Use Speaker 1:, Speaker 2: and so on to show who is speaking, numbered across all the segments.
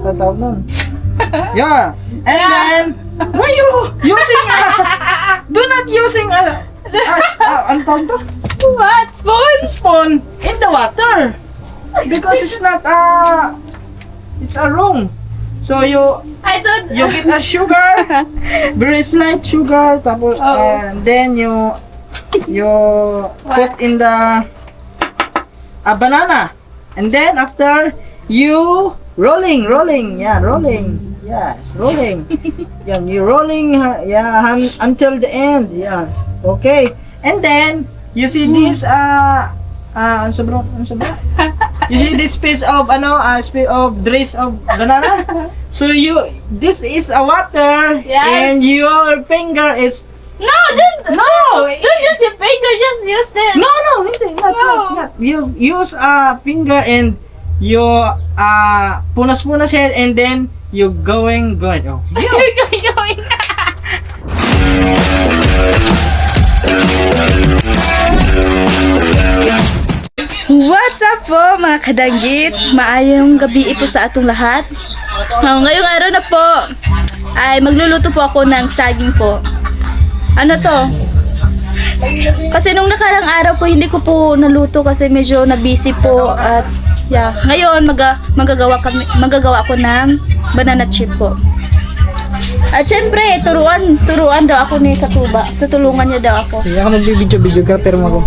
Speaker 1: Tawag nun. Yeah. And then, why you using do not using ano tawag to?
Speaker 2: What? Spoon?
Speaker 1: Spoon in the water. Because it's not it's a wrong. So you get a sugar, very slight sugar, tapos and then you put in the a banana, and then after you rolling, yes, rolling. Yan, you rolling, until the end, yes, okay. And then you see this ano sobra? You see this piece of piece of trace of banana. So this is a water,
Speaker 2: Yes.
Speaker 1: and your finger is
Speaker 2: Don't use your finger, just use this.
Speaker 1: no, hindi, not. You use a finger and you punas here, and then you going. Oh,
Speaker 2: You're going. What's up po mga kadanggit? Maayong gabi po sa atong lahat. Ngayong araw na po ay magluluto po ako ng saging po. Ano to? Kasi nung nakarang araw po hindi ko po naluto kasi medyo na-busy po at ngayon magagawa ako ng banana chip po. At syempre, turuan daw ako ni Katuba. Tutulungan niya daw ako.
Speaker 1: Hindi ako magbibidyo ka pero mo.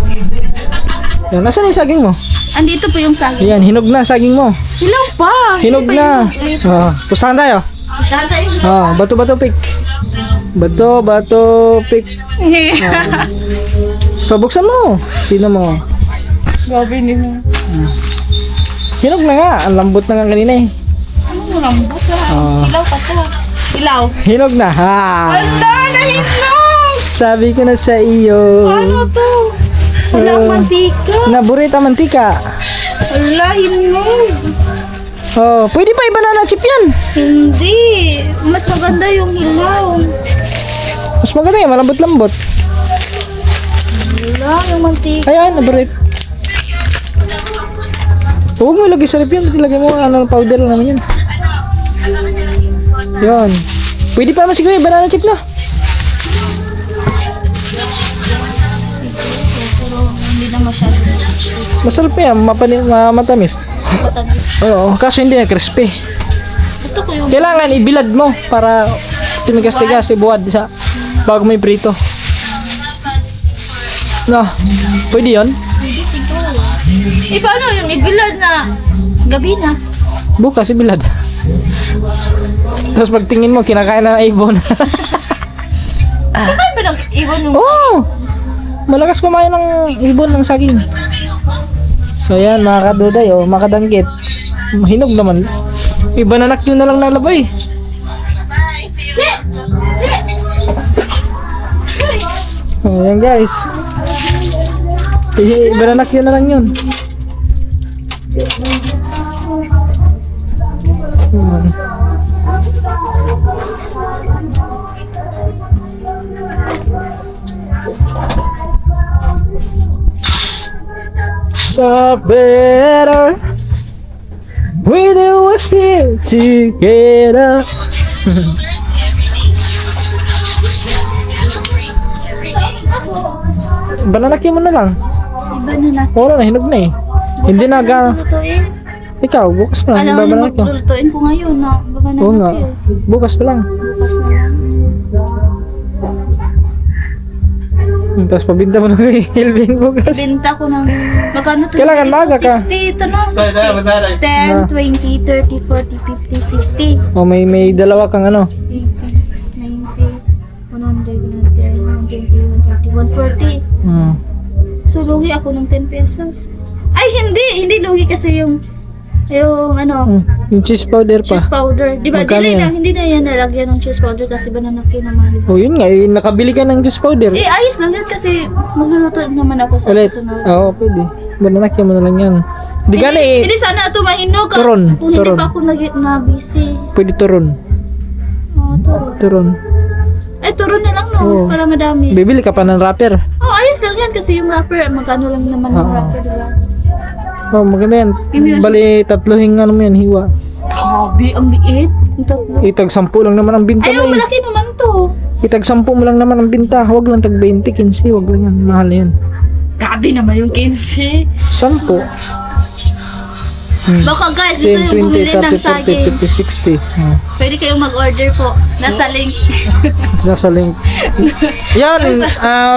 Speaker 1: Yan, nasaan yung saging mo?
Speaker 2: Andito po yung saging.
Speaker 1: Yan, hinog na saging mo.
Speaker 2: Ilang pa?
Speaker 1: Hinog na. Pustahan tayo.
Speaker 2: Saan tayo?
Speaker 1: Bato pick. Bato pick. So buksan mo. Tingnan mo.
Speaker 2: Grabe nila.
Speaker 1: Hinog na nga. Ang lambot na nga kanina eh.
Speaker 2: Ano lambot ka? Ilaw pa to. Ilaw.
Speaker 1: Hinog na.
Speaker 2: Wala na hinog!
Speaker 1: Sabi ko na sa iyo.
Speaker 2: Ano to? Wala mantika.
Speaker 1: Naburita mantika.
Speaker 2: Wala hinog.
Speaker 1: Pwede pa i-banana chip yan.
Speaker 2: Hindi. Mas maganda yung hilaw.
Speaker 1: Mas maganda yan. Malambot-lambot.
Speaker 2: Wala yung mantika.
Speaker 1: Ayan, naburit. Huwag mo ilagay sa rep yan. Ilagay mo powder lang naman yan. Yan. Pwede pa naman siguro banana chip na.
Speaker 2: Pero hindi na masyado.
Speaker 1: Masarap yan. Matamis. Oo, kaso hindi na crispy.
Speaker 2: Gusto ko yung
Speaker 1: Kailangan ibilad mo para tinigas-tigas ibuwad sa bago may prito. No, pwede yun?
Speaker 2: hindi siguro. Paano yung ibilad na gabi na?
Speaker 1: Bukas ibilad. Tapos pagtingin mo, kinakain na ng ibon.
Speaker 2: Bakit ba nag-ibon yung
Speaker 1: Oo! Malakas kumain ng ibon ng saging. So yan, mga kaduday, mga kadanggit. Hinog naman. Ibananak yun na lang nalabay. Yan guys. Ibananak yun na lang yun. So better with you we feel together. Bananakin mo na lang.
Speaker 2: iba na natin?
Speaker 1: Wala na, hinog na eh. Hindi na
Speaker 2: Lulutuin.
Speaker 1: Ikaw, bukas na lang.
Speaker 2: Alam mo,
Speaker 1: Babanakin.
Speaker 2: maglulutuin ko ngayon na babanat
Speaker 1: Oo nga.
Speaker 2: natin.
Speaker 1: Bukas na lang.
Speaker 2: Bukas na lang.
Speaker 1: Tapos pabinta mo na kay Elvin bukas.
Speaker 2: Ibenta ko ng magkano to?
Speaker 1: Kailangan maaga ka.
Speaker 2: 60 ito no? 60. 10, 20, 30, 40, 50, 60.
Speaker 1: May dalawa kang
Speaker 2: 80, 90, 100, 110, 120, 140. So, lugi ako ng 10 pesos. Ay, hindi lugi kasi yung
Speaker 1: Yung cheese powder pa.
Speaker 2: cheese powder. Di ba?
Speaker 1: Magkano yan?
Speaker 2: Hindi na yan nalagyan ng cheese powder kasi banana cue naman.
Speaker 1: Oh, yun nga, nakabili ka ng cheese powder.
Speaker 2: Ayos lang yan kasi magluluto naman ako sa
Speaker 1: Ulit.
Speaker 2: susunod.
Speaker 1: Oo, pwede. Bananakyan mo na lang yan. Di ka na eh.
Speaker 2: Hindi sana ito mahinog.
Speaker 1: Turon,
Speaker 2: Kung hindi
Speaker 1: turon.
Speaker 2: pa ako na-busy.
Speaker 1: Pwede turon.
Speaker 2: Turon.
Speaker 1: Turon.
Speaker 2: Turon na lang no,
Speaker 1: Oo.
Speaker 2: para madami.
Speaker 1: Bibili ka pa ng wrapper.
Speaker 2: Ayos lang yan kasi yung wrapper, magkano lang naman yung
Speaker 1: Oo.
Speaker 2: wrapper, diba?
Speaker 1: Oh, maganda yan. Bali, tatluhin mo yan, hiwa.
Speaker 2: Grabe, ang liit. Ang tatlo.
Speaker 1: Itag 10 lang naman ang binta
Speaker 2: Ayaw,
Speaker 1: mo eh.
Speaker 2: malaki naman to.
Speaker 1: Itag 10 mo lang naman ang binta. Huwag lang tag 20, 15. Huwag lang yan. Mahal yan.
Speaker 2: Grabe naman yung 15.
Speaker 1: 10.
Speaker 2: Baka guys, gusto
Speaker 1: 10,
Speaker 2: yung
Speaker 1: 20,
Speaker 2: bumili ng
Speaker 1: 30,
Speaker 2: saging.
Speaker 1: 40, 50, 60.
Speaker 2: Pwede kayong mag-order po. Nasa link.
Speaker 1: Nasa link. Yan,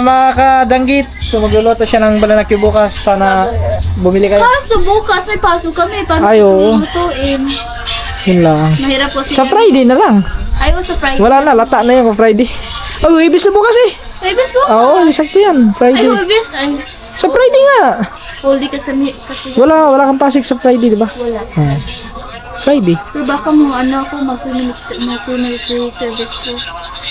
Speaker 1: mga kadanggit. So magluluto siya ng balanakyo bukas. Sana bumili kayo.
Speaker 2: Kaso bukas may pasok kami. Paano
Speaker 1: Ay, oo.
Speaker 2: lutuin?
Speaker 1: Yun lang.
Speaker 2: Mahirap po
Speaker 1: Sa Friday na lang.
Speaker 2: Ayaw sa Friday.
Speaker 1: Wala na, lata na yan kung Friday. Oh, ibis na bukas eh.
Speaker 2: Ay, bes po.
Speaker 1: Oo, sakto yan.
Speaker 2: Ay,
Speaker 1: Friday.
Speaker 2: bes. Ay,
Speaker 1: Sa Friday nga.
Speaker 2: full day kasi.
Speaker 1: Wala kang pasik sa Friday, di ba?
Speaker 2: Wala.
Speaker 1: Friday.
Speaker 2: Pero baka mo ano ako mag-community service ko.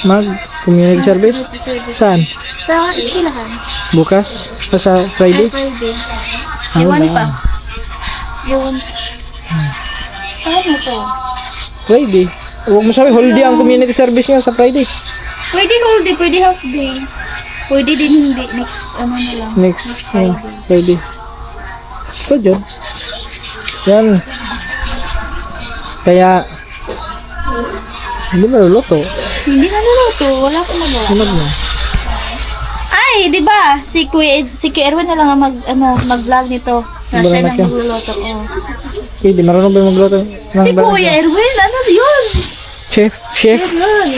Speaker 1: Mag-community service?
Speaker 2: Community service.
Speaker 1: Saan?
Speaker 2: Sa eskwelahan.
Speaker 1: Bukas? O sa
Speaker 2: Ay,
Speaker 1: Friday?
Speaker 2: Friday.
Speaker 1: Ah,
Speaker 2: Iwan
Speaker 1: wala.
Speaker 2: pa. Iwan. Ano to?
Speaker 1: Friday. Huwag mo sabi, holiday ang community service nga sa Friday.
Speaker 2: Pwede whole day, pwede half day. Pwede din hindi. Next, ano na lang.
Speaker 1: Next
Speaker 2: Friday.
Speaker 1: Friday. So, dyan. Yan. Kaya, hindi maluluto.
Speaker 2: Hindi na nuluto. Wala akong magawa.
Speaker 1: Sunod na.
Speaker 2: Ay, di ba? Si Kuya Erwin na lang ang mag-vlog nito. Na siya
Speaker 1: Banana
Speaker 2: nang
Speaker 1: ka?
Speaker 2: magluluto. Oh.
Speaker 1: Okay, di marunong ba yung magluto? ng
Speaker 2: Si
Speaker 1: balag-
Speaker 2: Kuya Erwin, ano yun?
Speaker 1: Chef? Chef?
Speaker 2: Yun.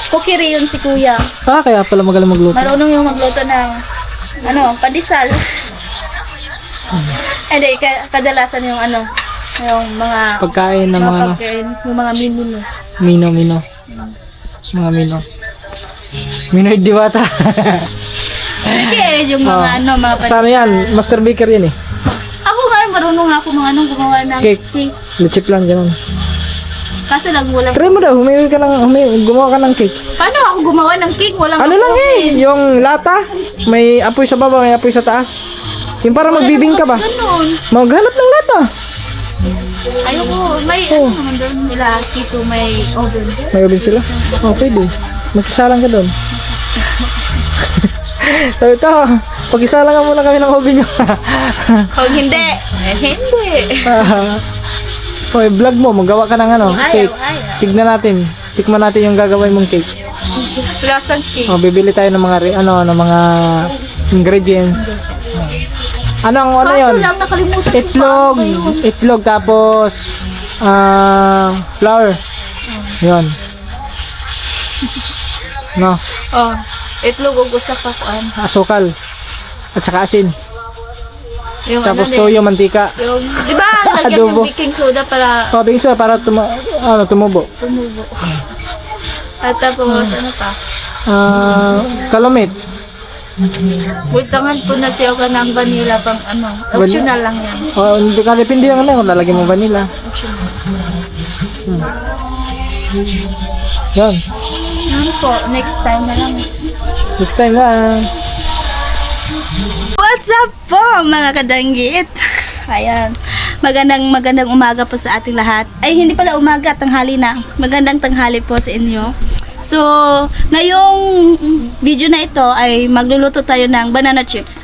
Speaker 2: Kukiri yun si Kuya.
Speaker 1: Ah, kaya pala magaling magluto.
Speaker 2: Marunong yung magluto ng, pandesal. Hindi, kadalasan yung yung mga,
Speaker 1: Pagkain ng mga ano,
Speaker 2: pagkain, yung mga menu.
Speaker 1: mino. Mga mino. Minoy Diwata.
Speaker 2: Sige, yung mga mga
Speaker 1: Sana yan, Master Baker yan eh.
Speaker 2: Ako nga, marunong ako gumawa ng
Speaker 1: Cake.
Speaker 2: cake.
Speaker 1: Lechip lang, ganun.
Speaker 2: Kaso lang, walang,
Speaker 1: Try mo daw, gumawa ka ng cake.
Speaker 2: paano ako gumawa ng cake? Walang
Speaker 1: Ano lang
Speaker 2: oven.
Speaker 1: yung lata, may apoy sa baba, may apoy sa taas. Yung para magbibing ka ba?
Speaker 2: Ganun.
Speaker 1: Maghanap ng lata.
Speaker 2: Ayoko, may
Speaker 1: Oh.
Speaker 2: naman doon nila, Kito, may oven.
Speaker 1: May oven sila? Oh, pwede. Magkisalang ka doon. So ito, pagkisalang nga muna kami ng oven nyo.
Speaker 2: Kung hindi, hindi.
Speaker 1: Okay, vlog mo, magawa ka ng cake.
Speaker 2: Ayaw.
Speaker 1: Tignan natin. Tikman natin yung gagawin mong cake.
Speaker 2: Lasang cake.
Speaker 1: Oh, bibili tayo ng mga ng mga ingredients. Ano
Speaker 2: Kaso
Speaker 1: yun?
Speaker 2: lang, nakalimutan ko
Speaker 1: Itlog,
Speaker 2: paano ba yun.
Speaker 1: itlog tapos flour. Yun. No,
Speaker 2: Oh, itlog ug usa ka kuan.
Speaker 1: asukal at saka asin.
Speaker 2: Yung
Speaker 1: Tapos
Speaker 2: din,
Speaker 1: toyo, mantika.
Speaker 2: yung, di ba, lagyan
Speaker 1: Adobo.
Speaker 2: yung baking soda para
Speaker 1: Oh, baking soda para tumubo.
Speaker 2: tumubo. At tapos, ano pa?
Speaker 1: Kalumit.
Speaker 2: Bultangan po na siya ka ng vanilla pang optional lang yan.
Speaker 1: Oh, hindi ka depende lang kung lalagyan mo vanilla.
Speaker 2: Optional.
Speaker 1: Yan.
Speaker 2: Ano po, next time na lang.
Speaker 1: Next time na.
Speaker 2: What's up po mga kadanggit? Ayan. Magandang umaga po sa ating lahat. Ay, hindi pala umaga, tanghali na. Magandang tanghali po sa inyo. So, ngayong video na ito ay magluluto tayo ng banana chips.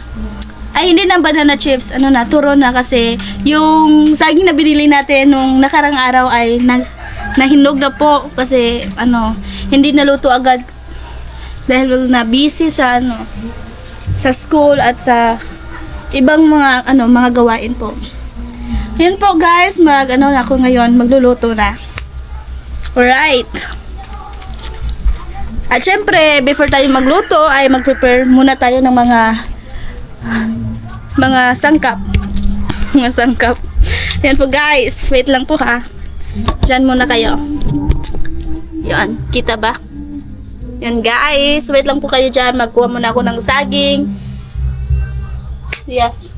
Speaker 2: Ay, hindi na banana chips, turo na kasi yung saging na binili natin nung nakarang araw ay nahinog na po kasi hindi naluto agad dahil na busy sa sa school at sa ibang mga gawain po. Yun po guys, ako ngayon magluluto na. Alright. At syempre, before tayo magluto ay mag-prepare muna tayo ng mga sangkap. Mga sangkap. Yan po guys, wait lang po ha. Diyan muna kayo. Yan, kita ba? Yan guys, wait lang po kayo dyan. Magkuha muna ako ng saging. Yes.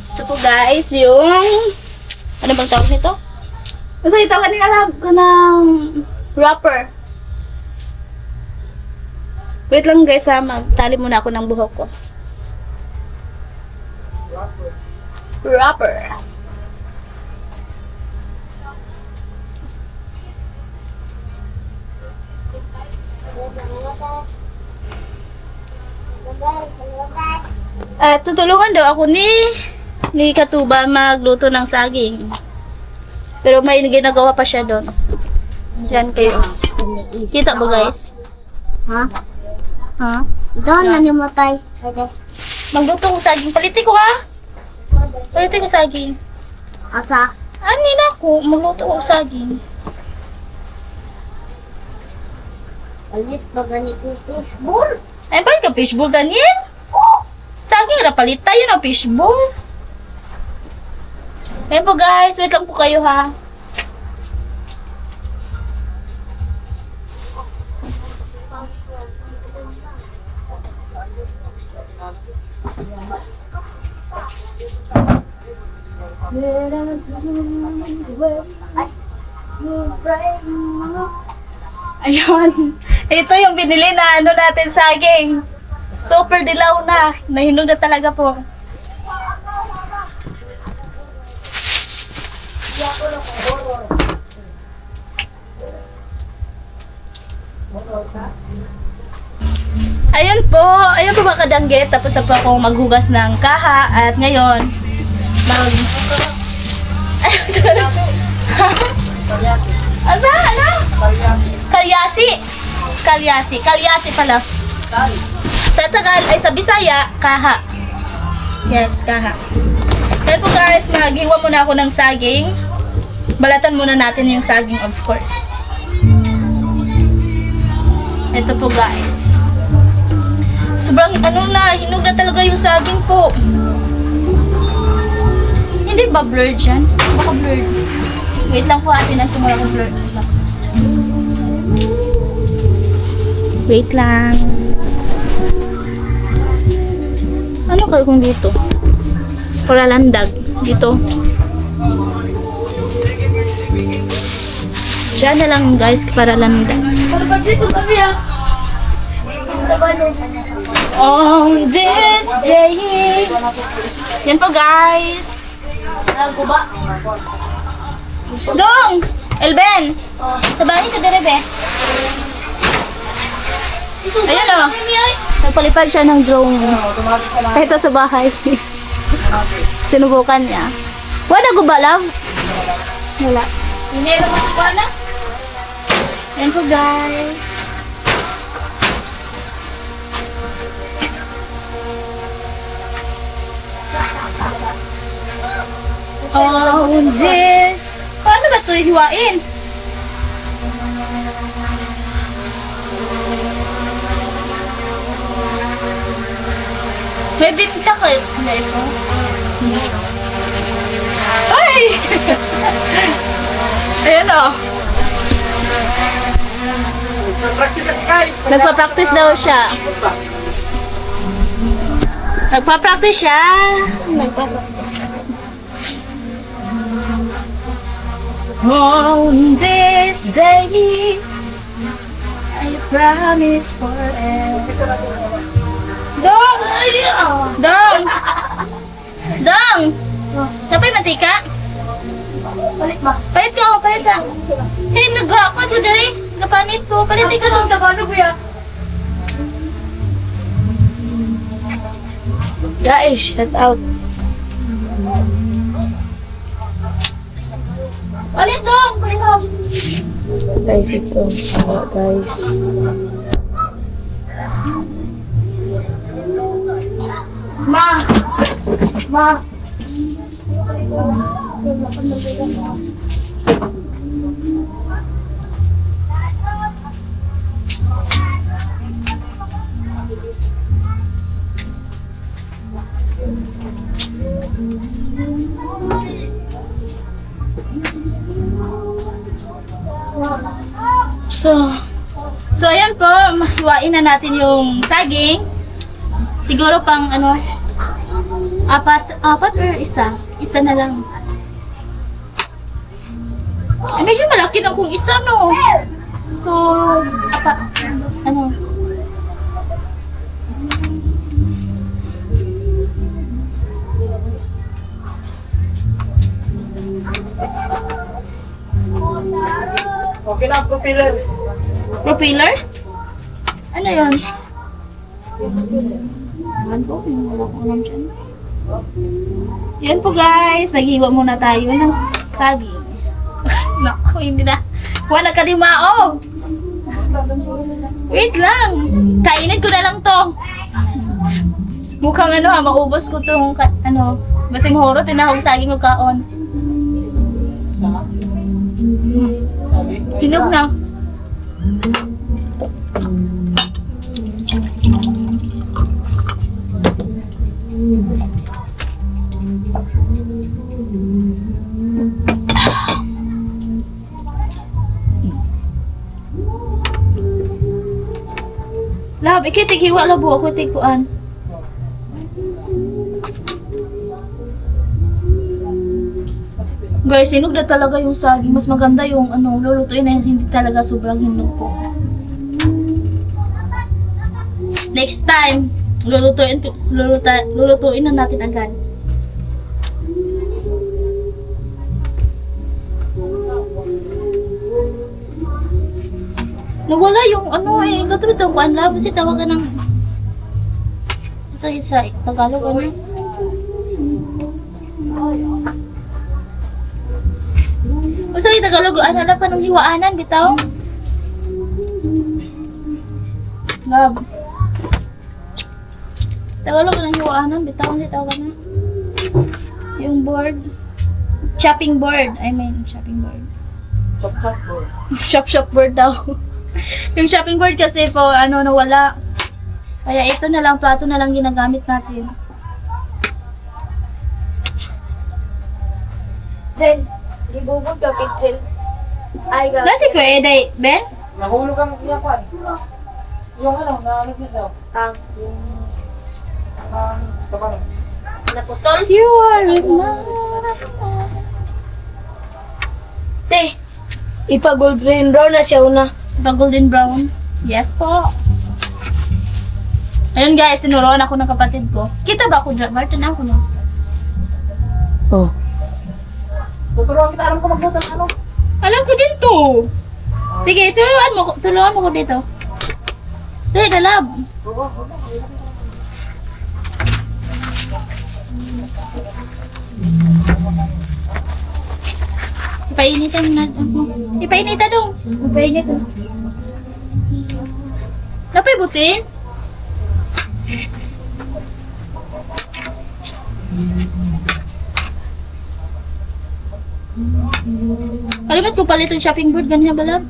Speaker 2: Ito po guys, yung ano bang tawag nito? Kasi ito kanang wrapper. Wait lang guys ha, magtali muna ako ng buhok ko. Wrapper. At tutulungan daw ako ni Katuban magluto ng saging. Pero may ginagawa pa siya doon. Diyan kayo. Kita mo guys?
Speaker 3: Ha?
Speaker 2: Ha?
Speaker 3: Doon na nimatay. Pwede.
Speaker 2: Magluto ko saging. Palitin ko ha? Palitin ko saging.
Speaker 3: Asa?
Speaker 2: Ani na ako. Magluto ko saging.
Speaker 3: Alit ba ganito fishball?
Speaker 2: Ay, balik ka fishbowl, Daniel? Saging na palit tayo ng fishbowl. Ayan po guys. Wait lang po kayo ha. Ayun. Ito yung binili na ano natin saging. Super dilaw na. Nahinog na talaga po. Ayun po. Ayun po mga kadanggit. Tapos na po akong maghugas ng kaha. At ngayon, Asa? Ano? Kalyasi. Kalyasi pala. Sa Tagal ay sa Bisaya, kaha. Yes, kaha. Kaya po guys, maghiwa muna ako ng saging. Balatan muna natin yung saging, of course. Ito po guys. Sobrang hinog na talaga yung saging po. Hindi ba blurred yan? Baka blurred. Wait lang po atin at tumula ko blurred. Wait lang. Ano kayo kung dito? Para landag. Dito. Diyan na lang guys para landag.
Speaker 3: Para ba dito kami ah?
Speaker 2: On this day. Yan po guys.
Speaker 3: Guba.
Speaker 2: Dong! Elben! Tabangin ka dire be. Ayan o. Nagpalipad siya ng drone. Ito sa bahay. Sinubukan niya. Wala guba love? Wala.
Speaker 3: Hindi naman ko na.
Speaker 2: Yan po guys. Oh, this. Paano ba ito hiwain? May binta ka na ito. Ay! Ayan o. Nagpa-practice daw siya. Nagpa-practice siya. On this day, I promise forever. Dong! Dong! Dong! Napay mantika?
Speaker 3: Palit ba?
Speaker 2: Palit ka, palit sa. Hey, nag-ako ito dali. Kapanit ko. Palit ka
Speaker 3: Ang Tagalog ya.
Speaker 2: Guys, shut out. Palit dong! Palit dong!
Speaker 4: Guys, ito. Guys.
Speaker 2: Ma! Ma! So ayan po, hiwain na natin yung saging. Siguro pang apat or isa? Isa na lang. Eh, medyo malaki na kung isa, no? So, ano?
Speaker 1: Okay na, propeller.
Speaker 2: Propeller? Ano yun? Yan po guys, naghiwa muna tayo ng saging. Naku, hindi na. Wala ka limao. Wait lang. Kainin ko na lang to. Mukhang ano ha, maubos ko tong basing horo, tinahog saging o kaon. Hinog na. Lab, ikitig hiwa labo ako tiguan. Guys, hinog na talaga yung saging. Mas maganda yung lulutuin na hindi talaga sobrang hinog po. Next time, lulutuin na natin agad. Nawala yung katulad ng kuan lab kasi tawagan ng sa Tagalog Sa Tagalog ala pa ng hiwaanan bitaw. Lab. Tagalog ng hiwaanan bitaw ni tawagan na. Yung board. Chopping board. Chopping board. Shop board daw. Yung shopping board kasi po, nawala. Kaya ito na lang, plato na lang ginagamit natin.
Speaker 3: Then, ibubog ka, Pitzel. Ay, ga.
Speaker 2: Kasi ko day, Ben?
Speaker 1: Nahulog ang iyapan. Yung naanap niya daw. Kapag.
Speaker 3: Naputol.
Speaker 2: You are enough.
Speaker 3: Te, ipa-golden brown na siya una.
Speaker 2: Golden brown. Yes po. Ayun guys, tinuruan ako ng kapatid ko. Kita ba ako, Martin? Ako no?
Speaker 4: Oh.
Speaker 1: Tuturuan kita, alam ko magbutan
Speaker 2: Alam ko din to. Sige, turuan mo ko dito. Sige, dalab. Ipainitan na. Ipainitan dong. Ipainitan. Napay butin? Kalimat ko pala itong shopping board. Ganyan ba lang?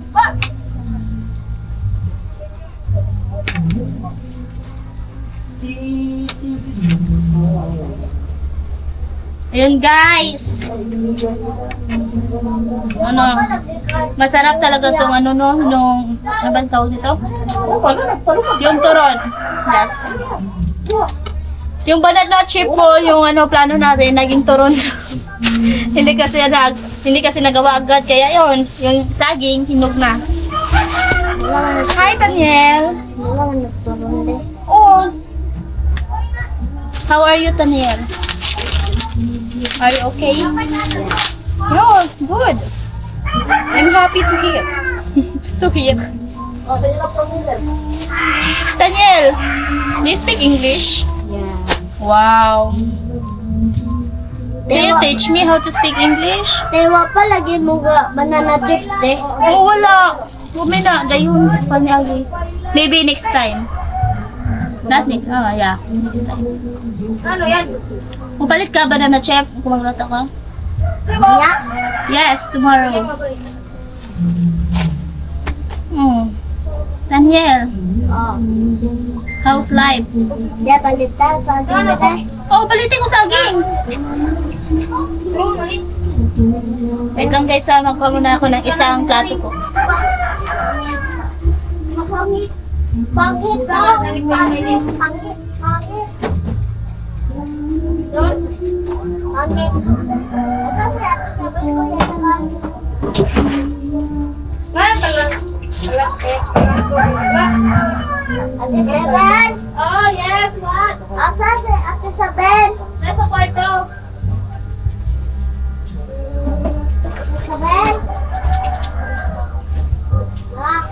Speaker 2: Ayun guys. Masarap talaga tong nung bang tawag nito? Yung turon. Yes. Yung banat na chip po, yung plano natin, naging turon. hindi kasi nagawa agad, kaya yon yung saging, hinog na. Hi, Daniel. Oh. How are you, Daniel? Are you okay? No, good. I'm happy to hear. To hear. Daniel, do you speak English?
Speaker 3: Yeah.
Speaker 2: Wow. Can you teach me how to speak English?
Speaker 3: Tewa pa, lagyan mo ga banana chips, de.
Speaker 2: Oh, wala. Wala na. Gayon. Panyagi. Maybe next time. Not next. Yeah. Next time.
Speaker 3: Ano yan?
Speaker 2: Mapalit ka banana chip kung magluto ka?
Speaker 3: Yeah.
Speaker 2: Yes, tomorrow. Daniel,
Speaker 3: Oh.
Speaker 2: how's life?
Speaker 3: Dia palitan sa gina.
Speaker 2: Oh, palitin ko saging. Wait lang guys, magkuha muna ako ng isang plato ko.
Speaker 3: Pangit. Pangit. Pangit. Pangit. Pangit. Pangit. Asa siya? Sabi ko yan naman. Ate Seven?
Speaker 2: Oh, yes, what?
Speaker 3: Asa si Ate Seven?
Speaker 2: Nasa kwarto.
Speaker 3: Seven? Ah.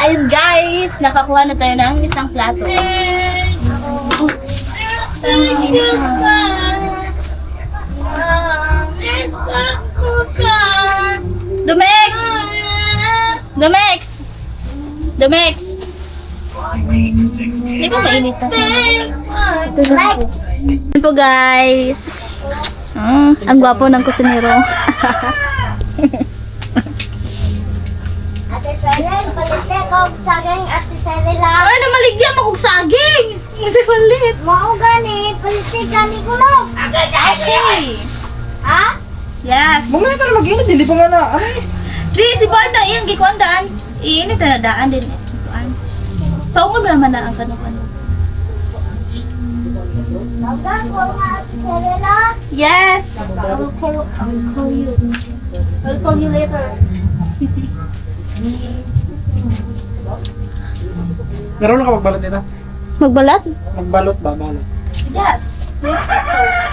Speaker 2: Ayun guys, nakakuha na tayo ng isang plato. Dumex! Dumex! Dumex! Hindi ba mainit na? Ito na po. Ayan po guys. Ang gwapo ng kusinero.
Speaker 3: Ate Selen, palite ko saging Ate Selen lang.
Speaker 2: Ay, namaligyan mo kong saging! Kasi palit.
Speaker 3: Mao gani, palite gani ko lang.
Speaker 2: Okay.
Speaker 3: Ha?
Speaker 2: Yes.
Speaker 1: Mamaya para mag-init, hindi pa nga na, ano eh.
Speaker 2: Di, si Barda, iyang gikuan daan. Iinit na daan din. Gikuan. Paungon ba naman na ang kano-kano?
Speaker 3: Tawag ko nga Ate Selen lang.
Speaker 2: Yes.
Speaker 3: I will call you.
Speaker 2: I'll call you later.
Speaker 1: Meron ka magbalot dito?
Speaker 2: Magbalat?
Speaker 1: Magbalot ba? Balot.
Speaker 2: Yes. Yes, of course.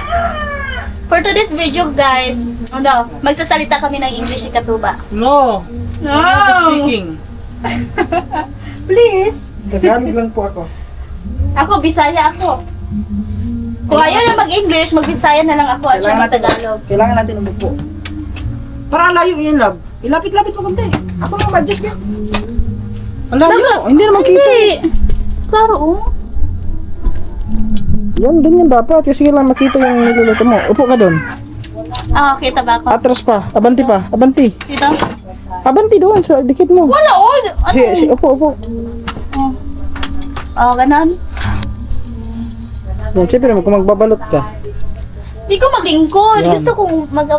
Speaker 2: For today's video, guys, magsasalita kami ng English ni Katuba.
Speaker 1: No! Not speaking.
Speaker 2: Please.
Speaker 1: Tagalog lang po ako.
Speaker 2: Ako, Bisaya ako. Kung ayaw na mag-English, mag-Bisaya na lang ako at siya mag-Tagalog.
Speaker 1: Kailangan natin umupo. Para layo yun, love. Ilapit-lapit mo konti. Ako lang ma-adjust mo. Ang layo. Hindi naman kita eh.
Speaker 2: Klaro, oh.
Speaker 1: Yan, ganyan dapat. Kasi lang makita yung niluluto mo. Upo ka doon.
Speaker 2: Ah, kita ba ako?
Speaker 1: Atras pa. Abanti pa. Abanti.
Speaker 2: Dito?
Speaker 1: Abanti doon. Sa dikit mo.
Speaker 2: Wala, oh. Ano?
Speaker 1: Upo.
Speaker 2: Oh, ganun.
Speaker 1: Yan, siyempre kung magbabalot ka.
Speaker 2: Di ko mag-ingkod.
Speaker 1: Yan.
Speaker 2: Gusto kong mag...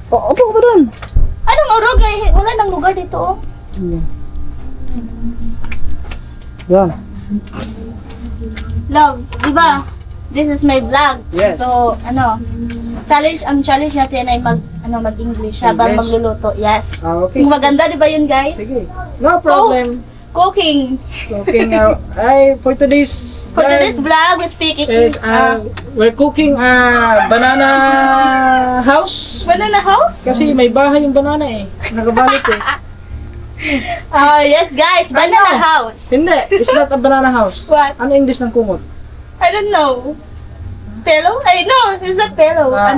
Speaker 1: Upo ka doon.
Speaker 2: Anong orog eh? Wala nang lugar dito, oh.
Speaker 1: Yan.
Speaker 2: Love, di ba? This is my vlog.
Speaker 1: Yes.
Speaker 2: So, ang challenge natin ay mag-English habang
Speaker 1: English?
Speaker 2: magluluto. Yes.
Speaker 1: Okay.
Speaker 2: Kung maganda, di ba yun, guys?
Speaker 1: Sige. No problem.
Speaker 2: Cooking.
Speaker 1: Cooking for today's
Speaker 2: For today's vlog, we speak
Speaker 1: is we're cooking banana house.
Speaker 2: banana house?
Speaker 1: Kasi may bahay yung banana eh. Nagabalot eh.
Speaker 2: Yes, guys, banana house.
Speaker 1: Hindi, it's not a banana house.
Speaker 2: What?
Speaker 1: Ano English ng kumot?
Speaker 2: I don't know. Pillow? Ay, no, it's not pillow.
Speaker 1: Ah.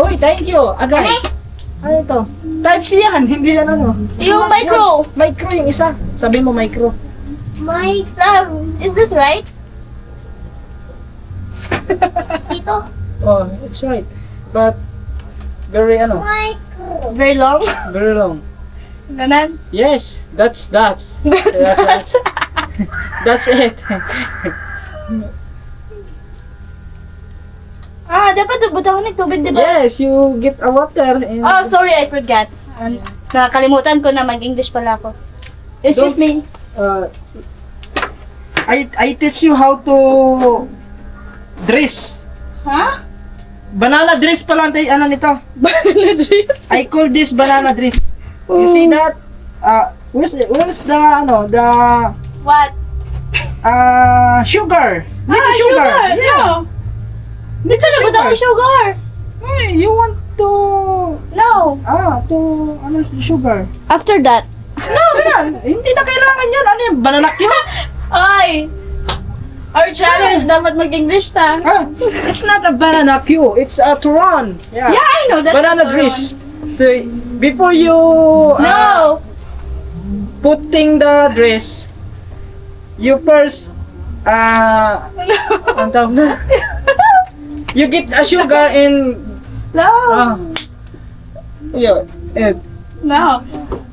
Speaker 1: Uy, thank you. Agad. Ano ito? Type C yan, hindi yan ano.
Speaker 2: Yung micro.
Speaker 1: Micro yung isa. Sabi mo micro.
Speaker 2: My love, is this right?
Speaker 3: Dito.
Speaker 1: Oh, it's right. But, very ano,
Speaker 2: Very long.
Speaker 1: very long.
Speaker 2: Ganan.
Speaker 1: Yes, that's.
Speaker 2: That's
Speaker 1: That's it.
Speaker 2: Dapat butang ng tubig, di ba?
Speaker 1: Yes, you get a water and
Speaker 2: Oh, sorry, I forgot. Nakakalimutan ko na mag-English pala ako. Excuse me.
Speaker 1: I teach you how to dress.
Speaker 2: Huh?
Speaker 1: Banana dress pala ano nito.
Speaker 2: Banana dress?
Speaker 1: I call this banana dress. You see that? Where's the
Speaker 2: What?
Speaker 1: sugar? Little sugar. Yeah.
Speaker 2: No. Dito na butang ng sugar.
Speaker 1: Hey, you want to
Speaker 2: No.
Speaker 1: sugar?
Speaker 2: After that.
Speaker 1: No, yan. Hindi na kailangan yun. Ano yung banana cue?
Speaker 2: Ay! Our challenge, dapat mag-English ta.
Speaker 1: It's not a banana cue. It's a turon.
Speaker 2: Yeah, I know. That's
Speaker 1: Banana
Speaker 2: the
Speaker 1: dress. Before you
Speaker 2: one. No!
Speaker 1: putting the dress, you first ang tawag na? You get a sugar and
Speaker 2: No!
Speaker 1: yeah,
Speaker 2: No.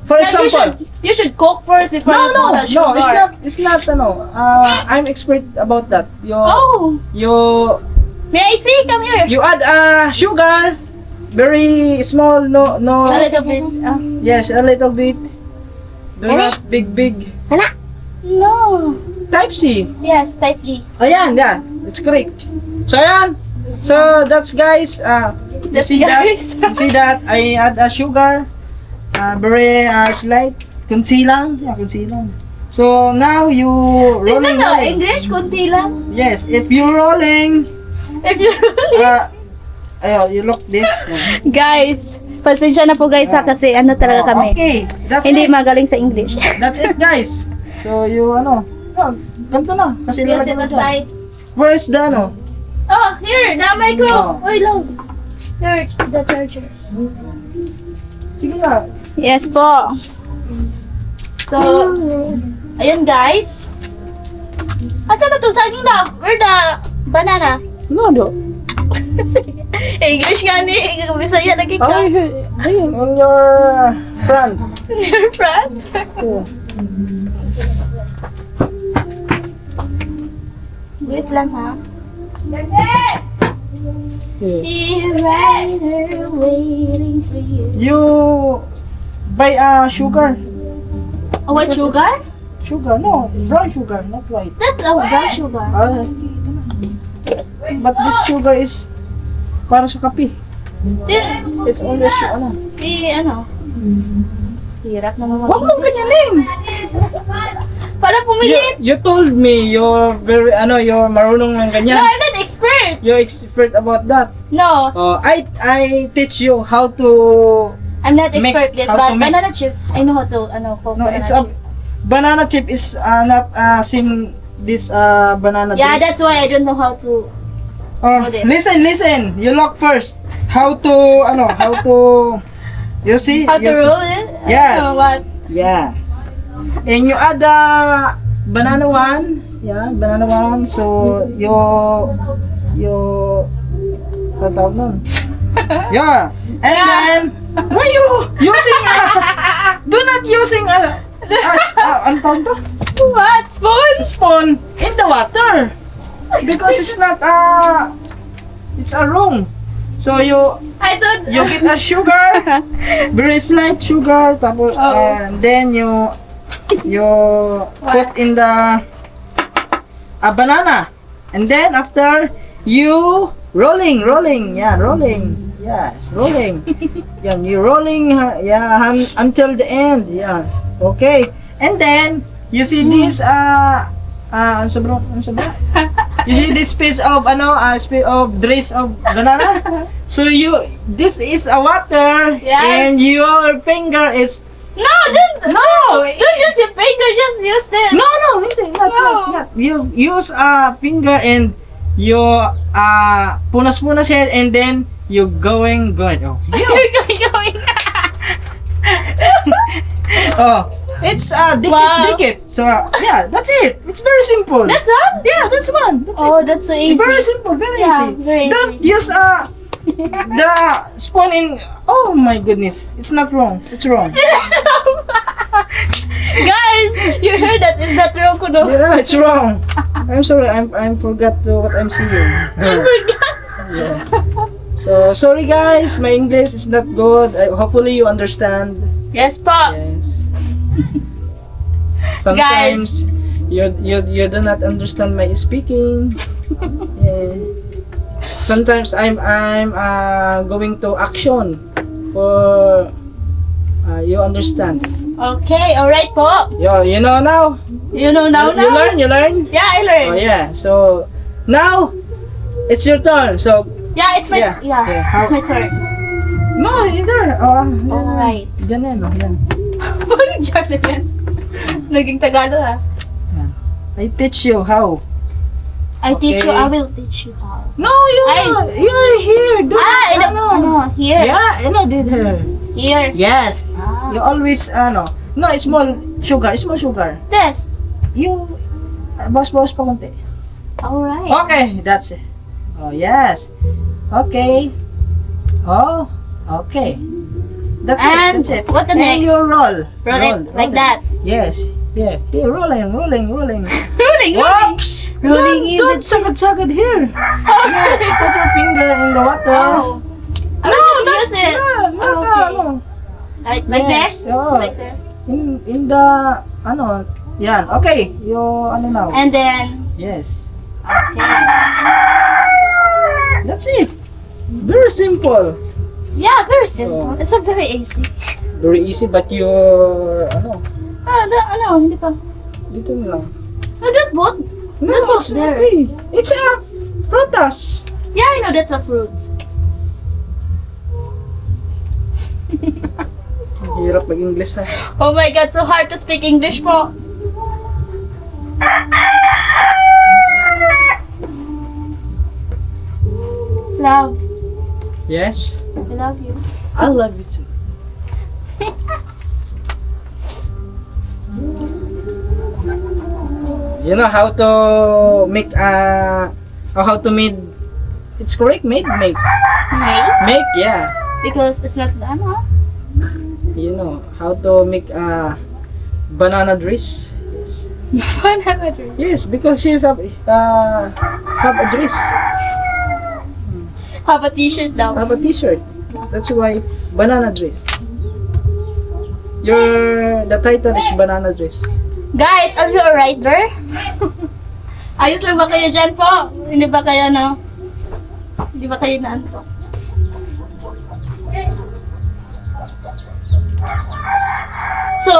Speaker 1: for
Speaker 2: No,
Speaker 1: example,
Speaker 2: you should cook first before you put the sugar.
Speaker 1: it's not I'm expert about that.
Speaker 2: Oh!
Speaker 1: You
Speaker 2: May I see? Come here.
Speaker 1: you add sugar, very small, no,
Speaker 2: A little bit.
Speaker 1: yes, a little bit. Do not big.
Speaker 2: No.
Speaker 1: Type C.
Speaker 2: Yes, type E.
Speaker 1: Ayan, yeah, it's correct. So ayan, so that's guys, you see that I add a sugar, very slight, kunti lang, kunti lang. So now you
Speaker 2: Is
Speaker 1: rolling.
Speaker 2: that English? Kunti lang.
Speaker 1: Yes, if you're rolling,
Speaker 2: If you really...
Speaker 1: you look this.
Speaker 2: Guys, Pasensya na po guys ha, kasi ano talaga kami.
Speaker 1: Okay, that's
Speaker 2: Hindi
Speaker 1: it.
Speaker 2: magaling sa English.
Speaker 1: That's it, guys. So, you, ganito na. Kasi
Speaker 2: Yes,
Speaker 1: nilagay
Speaker 2: in
Speaker 1: na
Speaker 2: the
Speaker 1: dyan.
Speaker 2: side.
Speaker 1: Where's the,
Speaker 2: Oh, here, na micro.
Speaker 1: Oh.
Speaker 2: Oy, love. Here, the charger.
Speaker 1: Sige na.
Speaker 2: Yes po. So, ayun guys. Asa ba itong saging daw? Where the banana?
Speaker 1: No, no.
Speaker 2: English nga ni. Bisaya lagi ka.
Speaker 1: Ayun, on your front.
Speaker 2: Your friend?
Speaker 1: Oh.
Speaker 2: Wait lang ha.
Speaker 1: Yeah.
Speaker 2: Be right here waiting for you.
Speaker 1: You buy sugar.
Speaker 2: Oh, what sugar?
Speaker 1: Sugar, no, brown sugar, not white.
Speaker 2: That's a brown sugar.
Speaker 1: But this sugar is para sa kape.
Speaker 2: Then,
Speaker 1: It's always
Speaker 2: ano? Hirap naman
Speaker 1: Huwag mong ganyanin.
Speaker 2: Para pumilit.
Speaker 1: You told me you're very you're marunong ng
Speaker 2: No,
Speaker 1: ganyan.
Speaker 2: I'm not expert.
Speaker 1: You're expert about that.
Speaker 2: No,
Speaker 1: I teach you how to.
Speaker 2: I'm not
Speaker 1: Make-
Speaker 2: expert. Yes,
Speaker 1: how to
Speaker 2: but
Speaker 1: make-
Speaker 2: banana chips, I know how to, cook
Speaker 1: No,
Speaker 2: banana
Speaker 1: it's a
Speaker 2: chips.
Speaker 1: banana chip is not same this banana.
Speaker 2: Yeah,
Speaker 1: this.
Speaker 2: that's why I don't know how to. this.
Speaker 1: Listen. You look first. How to how to. You see?
Speaker 2: How to
Speaker 1: You see?
Speaker 2: roll it? I
Speaker 1: Yes.
Speaker 2: don't know what.
Speaker 1: Yeah. And you add banana one. Yeah, banana one. So you what tawag nun? Yeah. And then why you using do not using ano tawag to?
Speaker 2: What? Spoon?
Speaker 1: Spoon in the water because it's not it's a wrong. So
Speaker 2: I thought.
Speaker 1: you get a sugar, very slight sugar, tapos and then you put in the a banana, and then after you rolling, yes, rolling, you rolling, until the end, yes, okay, and then you see this ano sobra? You see this piece of piece of trace of banana. So this is a water,
Speaker 2: Yes.
Speaker 1: and your finger is
Speaker 2: No, don't.
Speaker 1: no,
Speaker 2: Don't use your finger. Just use this.
Speaker 1: no, hindi, not. You use a finger and you punas here, and then you going. Oh,
Speaker 2: You're going.
Speaker 1: oh, it's
Speaker 2: Wow.
Speaker 1: dikit. So yeah, that's it. It's very simple.
Speaker 2: That's one.
Speaker 1: Yeah, that's one. That's it.
Speaker 2: Oh, that's so easy.
Speaker 1: Very simple, very
Speaker 2: Yeah,
Speaker 1: easy.
Speaker 2: very easy.
Speaker 1: Don't use the spoon in. Oh my goodness, it's not wrong. It's wrong.
Speaker 2: Guys, you heard that? Is that wrong, Kuno?
Speaker 1: Yeah, it's wrong. I'm sorry. I'm forgot to what I'm seeing.
Speaker 2: I forgot.
Speaker 1: Yeah. So sorry guys, my English is not good. Hopefully you understand.
Speaker 2: Yes, po.
Speaker 1: Yes. Sometimes you do not understand my speaking. Yeah. Sometimes I'm going to action for you understand.
Speaker 2: Okay, alright po.
Speaker 1: You know now.
Speaker 2: You know now.
Speaker 1: You learn.
Speaker 2: Yeah, I learned.
Speaker 1: Oh yeah. So now it's your turn. So
Speaker 2: Yeah, it's my
Speaker 1: Yeah, how-
Speaker 2: it's my turn.
Speaker 1: no, either.
Speaker 2: Alright.
Speaker 1: Ganun, yan.
Speaker 2: Bakit dyan na yan? Naging Tagalog ah.
Speaker 1: I teach you how.
Speaker 2: I teach you,
Speaker 1: Okay.
Speaker 2: I will teach you how.
Speaker 1: No,
Speaker 2: Ay.
Speaker 1: you're here. Do
Speaker 2: Here.
Speaker 1: Yeah, did her.
Speaker 2: Here.
Speaker 1: Yes.
Speaker 2: Ah.
Speaker 1: You always, no, small sugar.
Speaker 2: This.
Speaker 1: You, bawas pa konti.
Speaker 2: Alright.
Speaker 1: Okay, that's it. Oh, yes. Okay. Oh, okay. That's
Speaker 2: And
Speaker 1: it.
Speaker 2: what the
Speaker 1: And
Speaker 2: next?
Speaker 1: you roll.
Speaker 2: Roll it like that.
Speaker 1: Yes. Yeah. Here, rolling.
Speaker 2: Rolling.
Speaker 1: Whoops!
Speaker 2: Rolling in
Speaker 1: Don't sagad here. Yeah, put your finger in the water.
Speaker 2: Oh. I will just use it.
Speaker 1: No.
Speaker 2: Like
Speaker 1: Yes,
Speaker 2: this.
Speaker 1: oh.
Speaker 2: Like this.
Speaker 1: In the yan. Okay, you now.
Speaker 2: And then.
Speaker 1: Yes.
Speaker 2: Okay.
Speaker 1: That's it. Very simple.
Speaker 2: Yeah, very simple.
Speaker 1: Oh.
Speaker 2: It's a very easy.
Speaker 1: Very easy, but you're
Speaker 2: Hindi pa.
Speaker 1: dito na lang.
Speaker 2: No, don't put.
Speaker 1: No,
Speaker 2: Don't put
Speaker 1: it's
Speaker 2: there.
Speaker 1: okay. It's a frutas.
Speaker 2: Yeah, I know that's a fruit.
Speaker 1: Hirap mag-English ha.
Speaker 2: Oh my God, so hard to speak English po. Love,
Speaker 1: Yes?
Speaker 2: I love you.
Speaker 1: I love you too. You know how to make how to make it's correct make
Speaker 2: May?
Speaker 1: yeah.
Speaker 2: Because it's not ano.
Speaker 1: You know how to make banana dress. Yes.
Speaker 2: Banana dress.
Speaker 1: Yes, because she's have a dress,
Speaker 2: Have a t-shirt daw.
Speaker 1: have a t-shirt. That's why banana dress. The title is banana dress.
Speaker 2: Guys, are you a writer? Ayos lang ba kayo dyan po? Hindi ba kayo Hindi ba kayo naantok? So,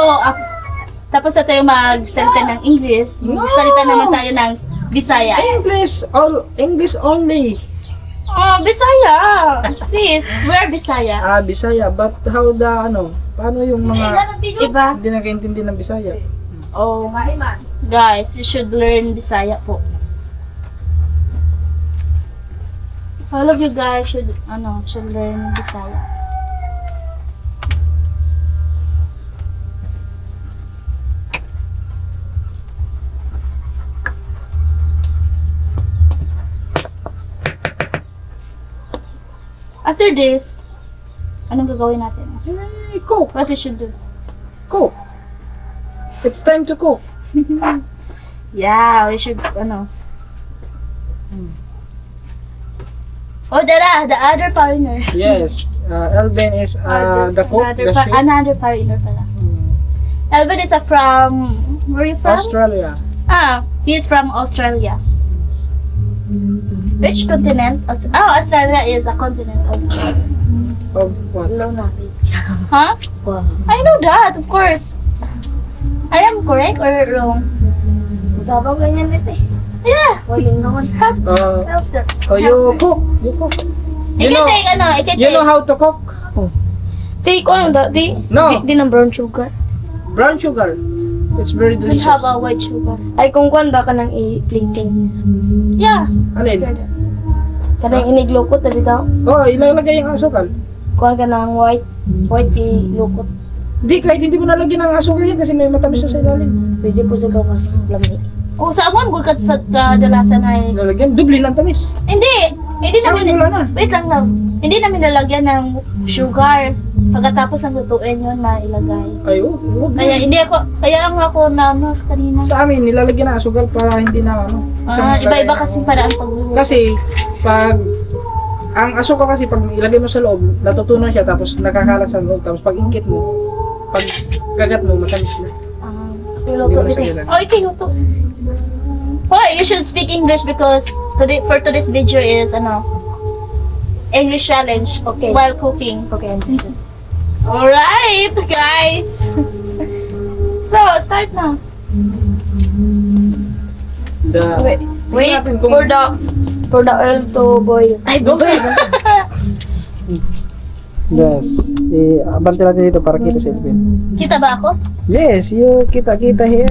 Speaker 2: tapos na tayo magsalita ng English.
Speaker 1: No!
Speaker 2: Salita naman tayo ng Bisaya.
Speaker 1: English only.
Speaker 2: Oh, Bisaya! Please, we're Bisaya.
Speaker 1: Bisaya, but how paano yung mga
Speaker 2: Iba?
Speaker 1: hindi nakaintindi ng Bisaya?
Speaker 2: Oh, guys, you should learn Bisaya po. All of you guys should learn Bisaya. After this, anong gagawin natin?
Speaker 1: Cook.
Speaker 2: What we should do?
Speaker 1: Cook. It's time to cook.
Speaker 2: Yeah, we should, Oh, Dara, the other foreigner.
Speaker 1: Yes. Elvin is the cook, the chef.
Speaker 2: Another foreigner pala. Elvin is from, where are you from?
Speaker 1: Australia.
Speaker 2: He's from Australia. Which continent? Australia is a continent also.
Speaker 1: Of what?
Speaker 3: Low knowledge.
Speaker 2: Huh?
Speaker 3: Wow.
Speaker 2: I know that, of course. I am correct or wrong?
Speaker 3: Tabang ganyan nito eh.
Speaker 2: Yeah.
Speaker 3: Waling naman.
Speaker 2: After.
Speaker 1: You cook. You cook.
Speaker 2: You can take, I can
Speaker 1: You know
Speaker 2: take.
Speaker 1: how to cook?
Speaker 3: Di ko ano dati.
Speaker 1: No.
Speaker 3: Di ng brown sugar.
Speaker 1: Brown sugar. It's very
Speaker 2: Don't
Speaker 1: delicious.
Speaker 2: have a white sugar.
Speaker 3: Ay kung kuan ba ka nang i-plating.
Speaker 2: Yeah.
Speaker 1: Alin?
Speaker 3: Kanang iniglukot na bitaw.
Speaker 1: Oh, ilalagay yung asukal.
Speaker 3: Kuan ka ng white i-lukot.
Speaker 1: Di, kahit hindi mo nalagyan ng asukal yan kasi may matamis na sa ilalim.
Speaker 3: Pwede po sa gawas lami.
Speaker 2: Oh, sa amon ko sa kadalasan ay
Speaker 1: Nalagyan, dubli ng tamis.
Speaker 2: Hindi
Speaker 1: Sa akin
Speaker 2: namin
Speaker 1: wala na.
Speaker 2: wait lang love. Hindi namin nalagyan ng sugar. Pagkatapos ng lutuin yun na ilagay.
Speaker 1: Ay, huwag na.
Speaker 2: Kaya ang ako na kanina.
Speaker 1: Sa amin, nilalagyan ng asukal para hindi na
Speaker 2: Iba-iba kasi paraan pagluluto.
Speaker 1: Kasi, pag ang asukal kasi pag ilagay mo sa loob, natutunan siya tapos nakakalat sa loob. Tapos pag ingkit mo, pag kagat mo, matamis na.
Speaker 3: Ako
Speaker 1: Hindi
Speaker 3: luto
Speaker 1: mo na siya
Speaker 3: dito.
Speaker 1: kailangan.
Speaker 2: Oh, ikiluto. Oh, you should speak English because for today's video is English challenge
Speaker 3: Okay.
Speaker 2: while cooking.
Speaker 3: Okay, understand.
Speaker 2: Alright, guys. So, start na. Wait,
Speaker 1: natin kung-
Speaker 3: For the oil to boil. Ay,
Speaker 1: Don't
Speaker 3: boil.
Speaker 1: Yes. Abante natin dito para kita sa Elvin.
Speaker 2: Kita ba ako?
Speaker 1: Yes, you kita here.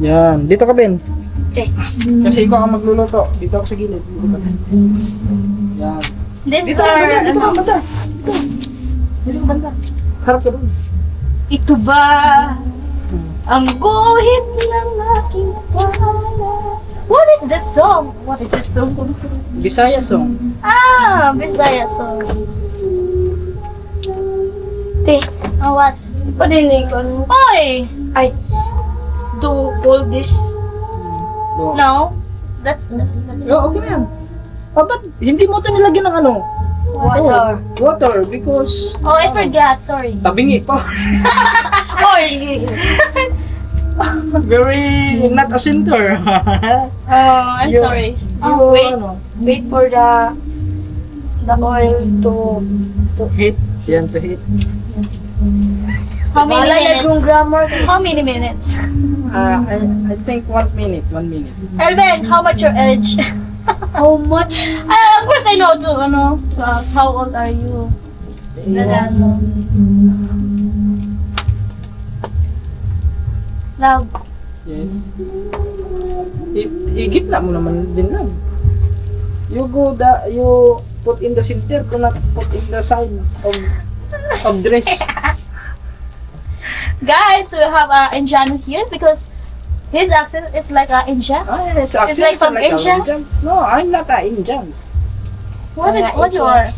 Speaker 1: Yan. Dito ka, Ben.
Speaker 3: Okay.
Speaker 1: Kasi ikaw ang magluluto. Dito ako sa gilid. Dito ka. Yan.
Speaker 2: This
Speaker 1: Dito
Speaker 2: is
Speaker 1: ka,
Speaker 2: our,
Speaker 1: banda. Dito ka, banda. Dito. Dito ka, banda. Harap ka doon.
Speaker 2: Ito ba ang guhit ng aking pala? What is this song? What is this song?
Speaker 1: Bisaya song.
Speaker 2: Bisaya song.
Speaker 3: Te,
Speaker 2: Oh, what?
Speaker 3: padinig ko. ano?
Speaker 2: Oy!
Speaker 3: Ay, to boil this.
Speaker 1: Oh.
Speaker 2: No? That's it.
Speaker 1: Oh, okay na yan. Oh, ba't hindi mo ito nilagyan ng ano?
Speaker 3: Water.
Speaker 1: Water, because
Speaker 2: Oh, I forgot. Sorry.
Speaker 1: tabingi pa.
Speaker 3: Oy!
Speaker 1: Very not a center.
Speaker 2: Oh, I'm
Speaker 1: You-
Speaker 2: sorry.
Speaker 1: You,
Speaker 2: Wait.
Speaker 3: Wait for the oil to
Speaker 1: Hit. Yan, to hit.
Speaker 2: How many
Speaker 3: Wala na yung
Speaker 2: minutes?
Speaker 3: grammar.
Speaker 2: How many minutes?
Speaker 1: I think 1 minute. 1 minute.
Speaker 2: Elvin, how much your age?
Speaker 3: How much?
Speaker 2: Of course I know to, how old are you? Dadan. Love.
Speaker 1: Yes. Igitna mo naman din lang. You put in the center, do not put in the side of dress.
Speaker 2: Guys, we have Indian here because his accent is like Indian.
Speaker 1: Yes,
Speaker 2: It's like from Asia?
Speaker 1: No, I'm not an Indian.
Speaker 2: What you are?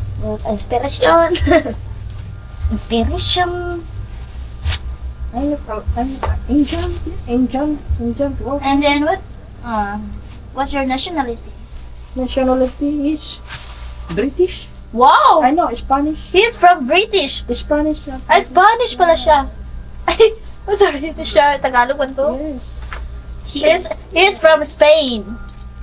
Speaker 3: Inspiration.
Speaker 2: Inspiration.
Speaker 1: I'm Indian. What
Speaker 2: And then what's your nationality?
Speaker 1: nationality is British?
Speaker 2: Wow!
Speaker 1: I know, Spanish.
Speaker 2: He's from British.
Speaker 1: Spanish.
Speaker 2: Spanish pala siya. Ay, I'm sorry, ito siya. Tagalog man to.
Speaker 1: Yes.
Speaker 2: He's from Spain.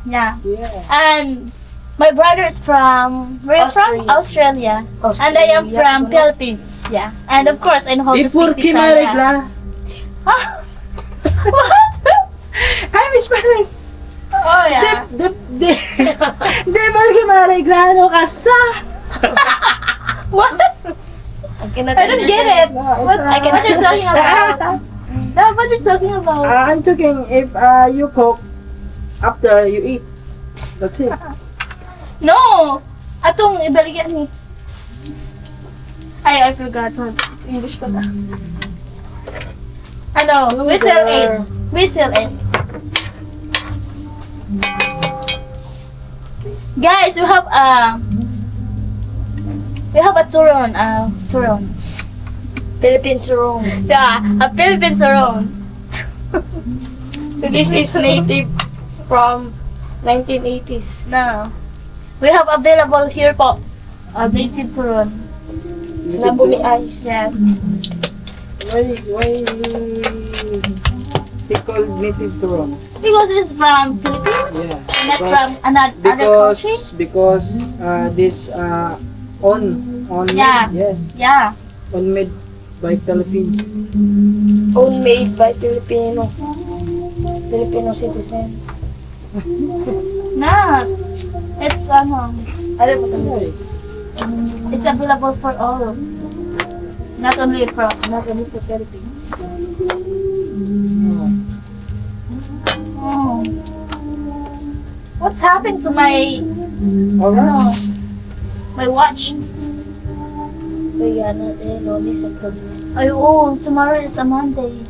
Speaker 2: Yeah.
Speaker 1: Yeah.
Speaker 2: And my brother is from, where are you from? Australia. And I am from Philippines. Yeah. And of course, I know how to speak Bisaya. Huh? What?
Speaker 1: I'm Spanish.
Speaker 2: Oh, yeah.
Speaker 1: De porque mareglano ka sa.
Speaker 2: What? I don't get it. What are you talking about? No, what are you talking about?
Speaker 1: I'm talking if you cook after you eat. That's it.
Speaker 2: No! Atong ibaligyan ni. I forgot what English pala. Ano? Whistle 8. Whistle 8. Guys, we have a turon. Turon.
Speaker 3: Philippine Sarong.
Speaker 2: Yeah, a Philippine turon.
Speaker 3: This is native from 1980s.
Speaker 2: No. We have available here po. A native turon.
Speaker 3: Nabumi ice.
Speaker 2: Yes.
Speaker 1: Why they call native turon?
Speaker 2: Because it's from Philippines.
Speaker 1: Yeah.
Speaker 2: Not from another country.
Speaker 1: Because this on
Speaker 2: Yeah.
Speaker 1: yes,
Speaker 2: Yeah.
Speaker 1: on made by Philippines.
Speaker 3: Own made by Filipino citizens.
Speaker 2: Not. It's
Speaker 3: Ano ba ito?
Speaker 2: it's available for all. Not only for Philippines. Oh. What's happened to my
Speaker 1: Alright.
Speaker 2: my watch?
Speaker 3: Kaya natin, Loli sa problem.
Speaker 2: Ay, oh, tomorrow is a Monday.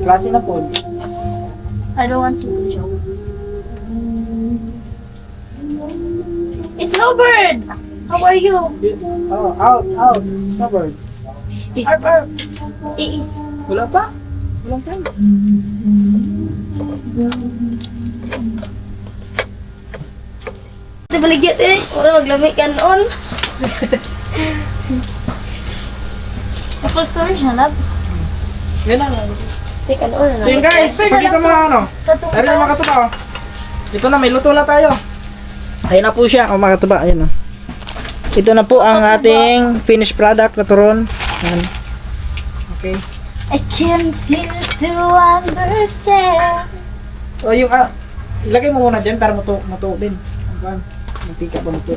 Speaker 1: Klase na po.
Speaker 2: I don't want to joke. Snowbird! How are you?
Speaker 1: Oh, out. Snowbird.
Speaker 2: Arp, arp. Eh,
Speaker 1: Wala pa? Walang time.
Speaker 3: Ito baligyan Ora maglamig ka noon.
Speaker 2: full storage na, love.
Speaker 1: Yan lang.
Speaker 3: Teka noon.
Speaker 1: So yun guys, pakita mo ano. Ayun na mga katuba. Ito na, may luto na tayo. Ayun na po siya, mga katuba. Ayun na. Ito na po ang ating finished product na turon. Ayan. Okay.
Speaker 2: I can't seem to understand.
Speaker 1: O yung, ilagay mo muna dyan para matuo din. Mantika pa matuo.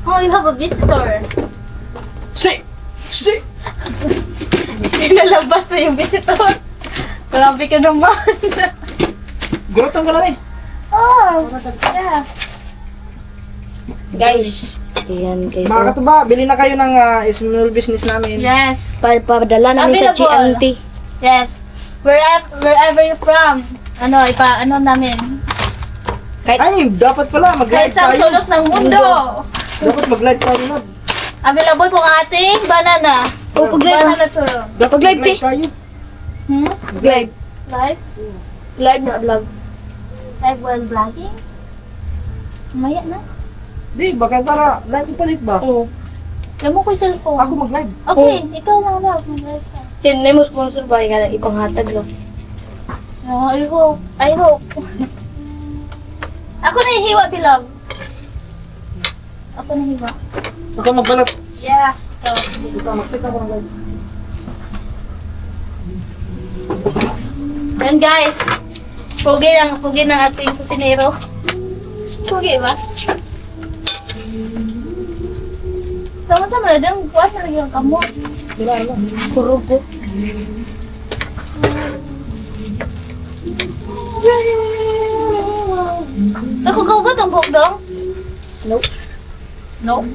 Speaker 2: Oh, you have a visitor.
Speaker 1: Si!
Speaker 2: Pinalabas mo yung visitor. Grabe ka naman.
Speaker 1: Gurutan ko lang eh.
Speaker 2: Oh, yeah.
Speaker 3: Guys, ayan guys.
Speaker 1: Mga katuba, bili na kayo ng small business namin.
Speaker 2: Yes.
Speaker 3: Padala namin sa
Speaker 2: Available.
Speaker 3: GMT.
Speaker 2: Yes. Wherever you're from. Ano namin.
Speaker 1: Ay, dapat pala mag-live
Speaker 2: Kahit sa
Speaker 1: tayo.
Speaker 2: sulok ng mundo.
Speaker 1: Dapat mag-live tayo na.
Speaker 2: Available po ang ating banana.
Speaker 3: O, pag-live
Speaker 2: Banana turon.
Speaker 1: Dapat
Speaker 3: Mag-live
Speaker 1: mag-live tayo.
Speaker 3: Live.
Speaker 2: Live?
Speaker 3: Live na vlog.
Speaker 2: Live while vlogging? Maya na.
Speaker 1: Di, baka para live palit ba?
Speaker 3: Oo.
Speaker 2: Alam mo ko yung cellphone.
Speaker 1: Ako mag-live.
Speaker 2: Okay, ikaw lang love. Mag-live ka.
Speaker 3: Hindi mo sponsor ba ka ng ibang hatag lang.
Speaker 2: Oh, I hope. Ako na hiwa, beloved. Ako na hiwa.
Speaker 1: Huwag kang magbanat.
Speaker 2: Yeah. So, sige.
Speaker 1: Ito, mag-set ako ng live.
Speaker 2: And guys, pugi ng ating kusinero. Pugi ba?
Speaker 3: Tama sa mga dang kuwan na lagi ang kamot.
Speaker 4: Kurugo.
Speaker 3: Ako kaubat ang buhok dong.
Speaker 1: No.